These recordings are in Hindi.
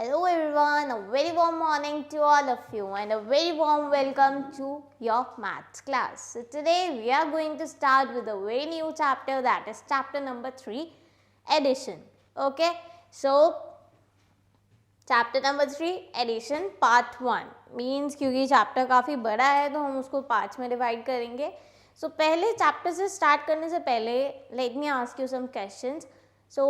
Hello everyone, a very warm morning to all of you and a very warm welcome to your maths class. So today we are going to start with a very new chapter, that is chapter number 3, addition. Okay, so chapter number 3 addition part 1 means क्योंकि chapter काफ़ी बड़ा है तो हम उसको पार्ट्स में डिवाइड करेंगे. So पहले chapter से start करने से पहले let me ask you some questions. So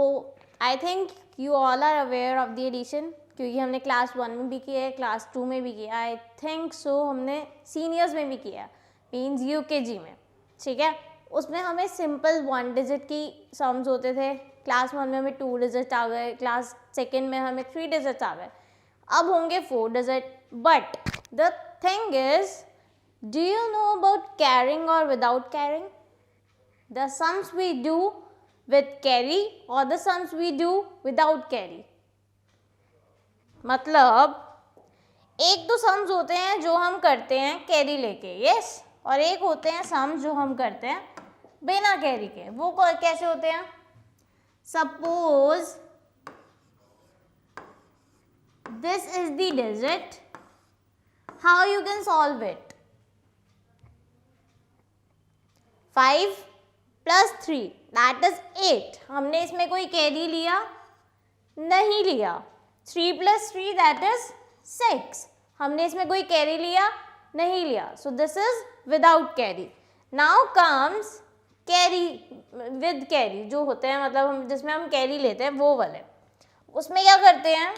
I think you all are aware of the addition क्योंकि हमने क्लास 1 में भी किया है, क्लास 2 में भी किया, आई थिंक सो हमने सीनियर्स में भी किया, मीन्स यूकेजी में. ठीक है, उसमें हमें सिंपल 1 डिजिट की सम्स होते थे. क्लास 1 में हमें 2 डिजिट आ गए, क्लास 2 में हमें 3 डिजिट्स आ गए, अब होंगे 4 digit. But the thing is, do you know about carrying और without carrying? The sums we do with carry or the sums we do without carry. मतलब एक तो सम्स होते हैं जो हम करते हैं कैरी लेके, यस, और एक होते हैं सम्स जो हम करते हैं बिना कैरी के. वो कैसे होते हैं? Suppose this is the digit, how you can solve it? 5 + 3 that is 8. हमने इसमें कोई कैरी लिया? नहीं लिया. 3 + 3 दैट इज 6. हमने इसमें कोई कैरी लिया? नहीं लिया. So this is without carry. Now comes carry with carry, जो होते हैं मतलब हम जिसमें हम कैरी लेते हैं वो वाले. उसमें क्या करते हैं?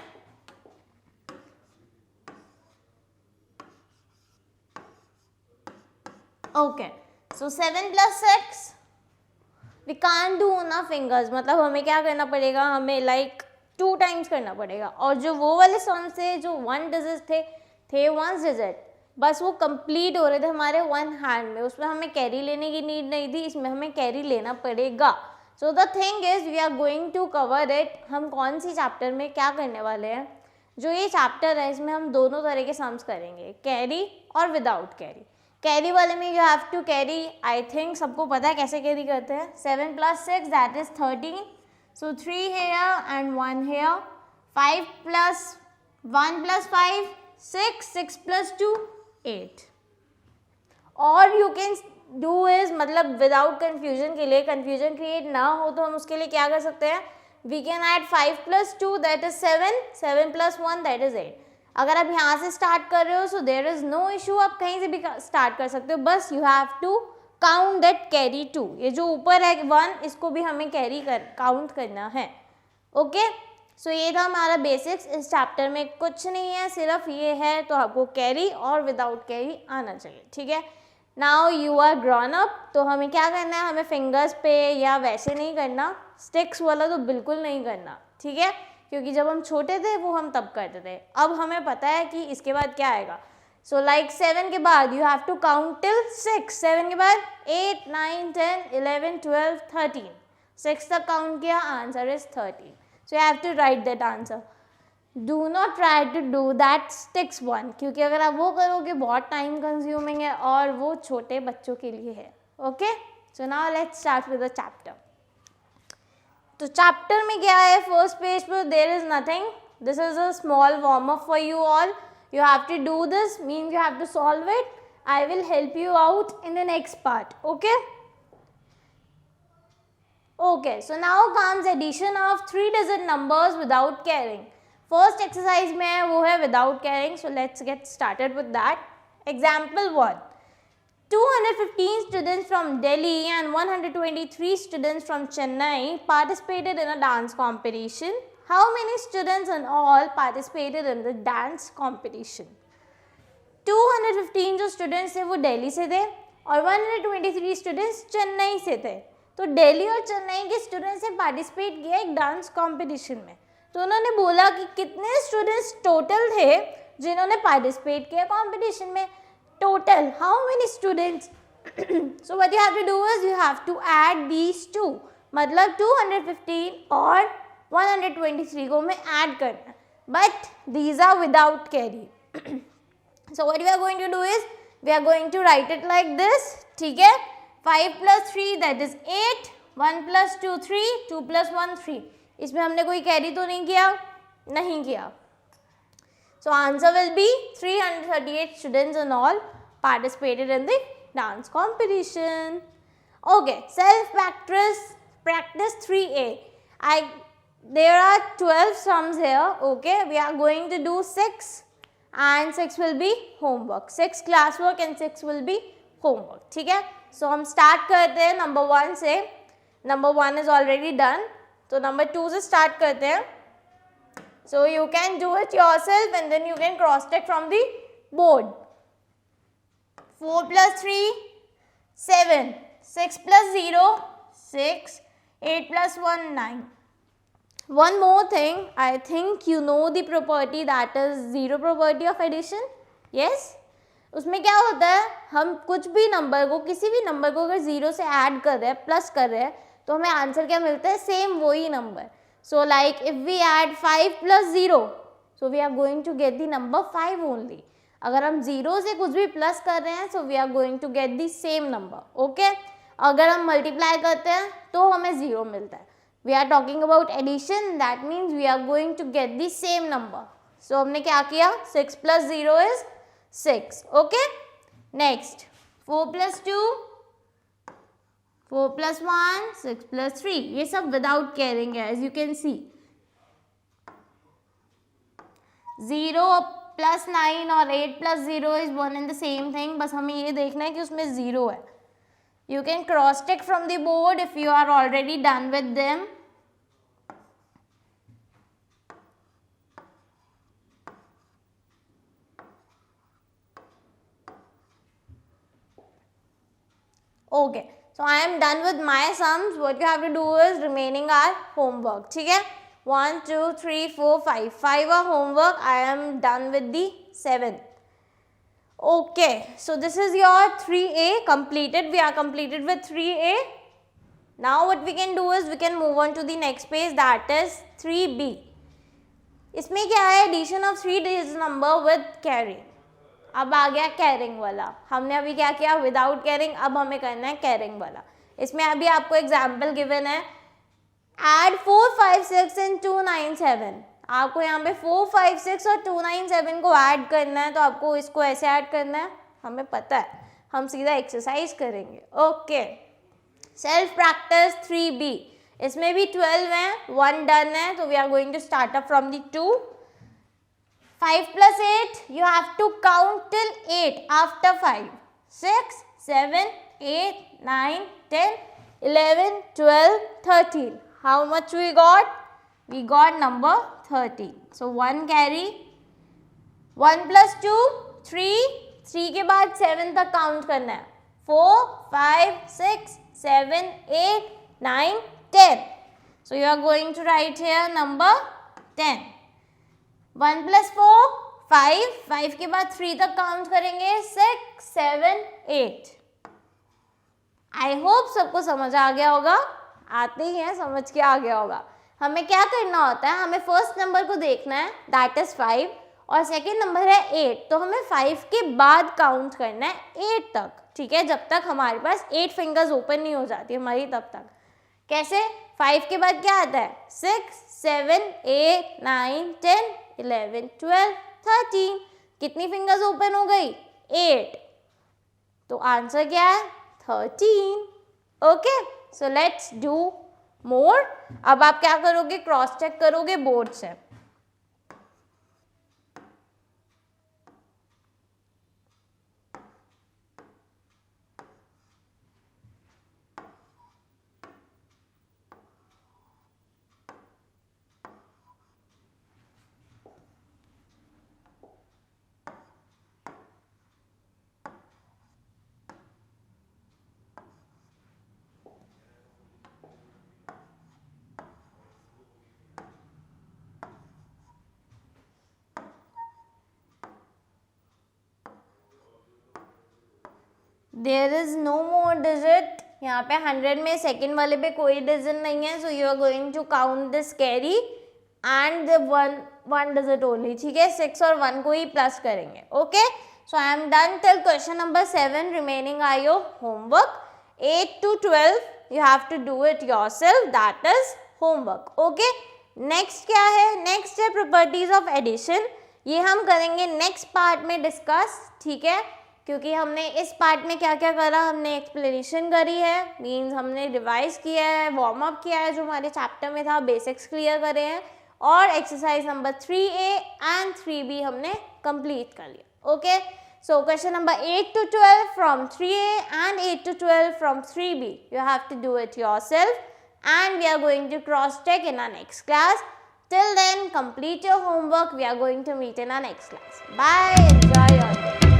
Okay, so 7 + 6 we can't do ना फिंगर्स, मतलब हमें क्या करना पड़ेगा, हमें लाइक 2 टाइम्स करना पड़ेगा. और जो वो वाले सम्स थे जो 1 डिजिट थे 1 डिजिट, बस वो कंप्लीट हो रहे थे हमारे 1 हैंड में, उसमें हमें कैरी लेने की नीड नहीं थी, इसमें हमें कैरी लेना पड़ेगा. So the thing is we are going to cover it. हम कौन सी चैप्टर में क्या करने वाले हैं? जो ये चैप्टर है इसमें हम दोनों तरह के सम्स करेंगे, कैरी और विदाउट कैरी. कैरी वाले में you have to carry, I think सबको पता है कैसे कैरी करते हैं. 7 + 6 that is 13. So 3 here and 1 here. 5 + 1 + 5 6. 6 + 2 8. और यू कैन डू इज, मतलब विदाउट कन्फ्यूजन के लिए, कन्फ्यूजन क्रिएट ना हो तो हम उसके लिए क्या कर सकते हैं? We can add 5 + 2 that is 7. 7 + 1 that is 8. अगर आप यहाँ से स्टार्ट कर रहे हो so there is no issue, आप कहीं से भी स्टार्ट कर सकते हो, बस you have to count that carry 2. ये जो ऊपर है 1, इसको भी हमें कैरी काउंट करना है. ओके, सो ये था हमारा बेसिक्स. इस चैप्टर में कुछ नहीं है, सिर्फ ये है, तो आपको कैरी और विदाउट कैरी आना चाहिए. ठीक है, now you are grown up, तो हमें क्या करना है? हमें फिंगर्स पे या वैसे नहीं करना, स्टिक्स वाला तो बिल्कुल नहीं करना. ठीक है, क्योंकि जब हम छोटे थे वो हम तब करते थे. अब हमें पता है कि इसके बाद क्या आएगा. सो लाइक 7 के बाद you have to count till 6. 7 के बाद 8 9 10 11 12 13. 6 तक काउंट किया, answer is 13. So you have to write that answer. Do not try to do that sticks 1, क्योंकि अगर आप वो करोगे बहुत टाइम कंज्यूमिंग है और वो छोटे बच्चों के लिए है. Okay, so now let's start with the chapter. तो चैप्टर में क्या है? फर्स्ट पेज पर there is nothing. This is a small warm up for you all. You have to do this, means you have to solve it. I will help you out in the next part. Okay, okay, so now comes addition of 3 digit numbers without carrying. First exercise में है वो है without carrying. So let's get started with that. Example 1. 215 students from Delhi and 123 students from Chennai participated in a dance competition. How many students in all participated in the dance competition? 215 जो students थे वो दिल्ली से थे और 123 students चेन्नई से थे. तो दिल्ली और चेन्नई के students ने participate किया एक डांस competition में. तो उन्होंने बोला कि कितने students total थे जिन्होंने participate किया competition में. Total, how many students? So what you have to do is you have to add these two. मतलब 215 और 123 को हमें add करना. But these are without carry. So what we are going to do is we are going to write it like this. ठीक है? 5 + 3 that is 8. 1 + 2 3. 2 + 1 3. इसमें हमने कोई कैरी तो नहीं किया? नहीं किया. So answer will be 338 students and all participated in the dance competition. Okay, practice 3A. There are 12 sums here. Okay, we are going to do 6 and 6 will be homework. 6 classwork and 6 will be homework. ठीक है? So हम start करते हैं number 1 से. Number 1 is already done. तो number 2 से start करते हैं. So you can do it yourself and then you can cross check from the board. 4 plus 3, 7. 6 plus 0, 6. 8 plus 1, 9. One more thing, I think you know the property that is zero property of addition. Yes? उसमें क्या होता है, हम कुछ भी नंबर को, किसी भी नंबर को अगर जीरो से ऐड कर रहे हैं, प्लस कर रहे हैं, तो हमें आंसर क्या मिलता है, सेम वही नंबर. So like if we add 5 plus 0, so we are going to get the number 5 only. अगर हम जीरो से कुछ भी प्लस कर रहे हैं, so we are going to get the same number. Okay? अगर हम मल्टीप्लाई करते हैं तो हमें जीरो मिलता है. We are talking about addition, that means we are going to get the same number. So हमने क्या किया, 6 plus 0 is 6. Okay? Next, 4 plus 2, 4 plus 1, 6 plus 3. ये सब without carrying है, as you can see. 0 plus 9 और 8 plus 0 is one and the same thing. बस हमें ये देखना है कि उसमें 0 है. You can cross check from the board if you are already done with them. Okay, so I am done with my sums. What you have to do is remaining are homework. ठीक है? 1, 2, 3, 4, 5. 5 are homework. I am done with the 7th. Okay, so this is your 3A completed. We are completed with 3A. Now what we can do is we can move on to the next page, that is 3B. इसमें क्या है, addition of 3 digit number with carrying. अब आ गया carrying वाला. हमने अभी क्या किया, without carrying. अब हमें करना है carrying वाला. इसमें अभी आपको example given है, add 4, 5, 6 and 2, 9, 7. आपको यहाँ पे 4, 5, 6 और 2, 9, 7 को ऐड करना है, तो आपको इसको ऐसे ऐड करना है, हमें पता है, हम सीधा एक्सरसाइज करेंगे. Okay, self practice 3B. इसमें भी 12 हैं, 1 डन है, तो we are going to start up from the 2. 5 plus 8, you have to count till 8 after 5. 6, 7, 8, 9, 10, 11, 12, 13. How much we got? We got number 13. So 1 carry. 1 plus 2, 3. 3 के बाद 7 तक काउंट करना है. 4, 5, 6, 7, 8, 9, 10. So you are going to write here number 10. 1 plus 4, 5. 5 के बाद 3 तक काउंट करेंगे. 6, 7, 8. आई होप सबको समझ आ गया होगा. आते ही हैं, समझ के आ गया होगा. हमें क्या करना होता है, हमें फर्स्ट नंबर को देखना है, दैट इज 5, और सेकेंड नंबर है 8. तो हमें 5 के बाद काउंट करना है 8 तक. ठीक है, जब तक हमारे पास 8 फिंगर्स ओपन नहीं हो जाती हमारी, तब तक. कैसे, 5 के बाद क्या आता है, 6, 7, 8, 9, 10, 11, 12, 13. कितनी फिंगर्स ओपन हो गई, 8. तो आंसर क्या है, 13. Okay, so let's do more. अब आप क्या करोगे, क्रॉस चेक करोगे बोर्ड से. There is no more digit. यहाँ पे 100 में सेकेंड वाले पे कोई डिजिट नहीं है, so you are going to count this carry and the one digit only. ठीक है, 6 और 1 को ही प्लस करेंगे. Okay, so I am done till question number 7. Remaining are your homework. 8 to 12 you have to do it yourself, that is homework. Okay, next क्या है, नेक्स्ट है प्रॉपर्टीज ऑफ एडिशन. ये हम करेंगे नेक्स्ट पार्ट में डिस्कस, ठीक है, क्योंकि हमने इस पार्ट में क्या क्या करा, हमने एक्सप्लेनेशन करी है, मीन्स हमने रिवाइज किया है, वार्म अप किया है जो हमारे चैप्टर में था, बेसिक्स क्लियर करे हैं, और exercise number 3A and 3B हमने कंप्लीट कर लिया. Okay, so question number 8 to 12 from 3A and 8 to 12 from 3B, you have to do it yourself and we are going to cross check in our next class. Till then, complete your homework. We are going to meet in our next class. Bye. Enjoy your day.